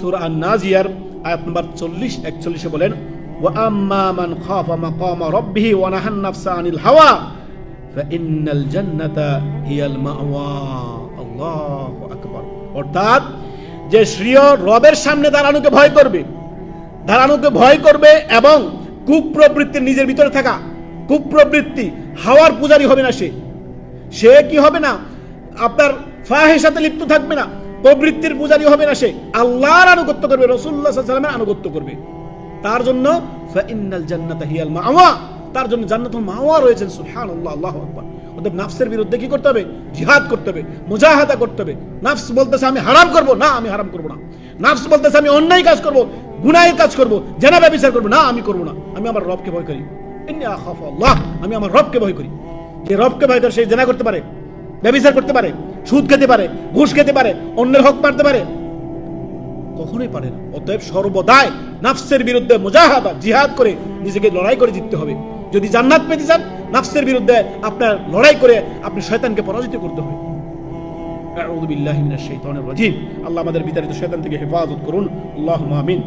সূরা আন-নাজিয়ার আয়াত নম্বর 40-41 বলেন, ওয়া আম্মা মান খাফা মাকামা রাব্বিহি ওয়া নাহান নাফসা আনিল হাওয়া ফাইন্নাল জান্নাতা হিয়াল মাওয়া। আল্লাহু আকবার। অর্থাৎ যে শ্রেয় রবের সামনে দাঁড়ানোকে ভয় করবে এবং কুপ্রবৃত্তি নিজের ভিতরে থাকা কুপ্রবৃত্তি হাওয়ার পূজারী হবে না, সে কি হবে না, আপনার ফাহিশাতে লিপ্ত থাকবে না, প্রবৃত্তির পূজারী হবে না, সে আল্লাহর আনুগত্য করবে, রাসূলুল্লাহ সাল্লাল্লাহু আলাইহি ওয়াসাল্লামের আনুগত্য করবে। তার জন্য ফাইন্নাল জান্নাতা হিয়াল মাওয়া, তার জন্য জান্নাতুল মাওয়া রয়েছে। সুবহানাল্লাহ, আল্লাহু আকবার। অতএব নাফসের বিরুদ্ধে কি করতে হবে? জিহাদ করতে হবে, মুজাহাদা করতে হবে। নাফস বলতেছে আমি হারাম করব, না আমি হারাম করব না। নাফস বলতেছে আমি অন্যায় কাজ করব, গুনাহের কাজ করব, জেনা ব্যভিচার করব, না আমি করব না। আমি আমার রবকে ভয় করি, ইন্নী আখাফু আল্লাহ, আমি আমার রবকে ভয় করি। যে রবকে ভয় করে সে জেনা করতে পারে, ব্যভিচার করতে পারে, সুদ খেতে পারে, ঘুষ খেতে পারে, অন্যের হক মারতে পারে? কখনোই পারে না। অতএব সর্বদাই নাফসের বিরুদ্ধে মুজাহাদা, জিহাদ করে নিজেকে লড়াই করে জিততে হবে। যদি জান্নাত পেতে চান, নাফসের বিরুদ্ধে আপনার লড়াই করে আপনি শয়তানকে পরাজিত করতে হবে। আউযু বিল্লাহি মিনাশ শাইতানির রাজিম। আল্লাহ আমাদের বিতাড়িত শয়তান থেকে হেফাজত করুন। আল্লাহুম্মা আমিন।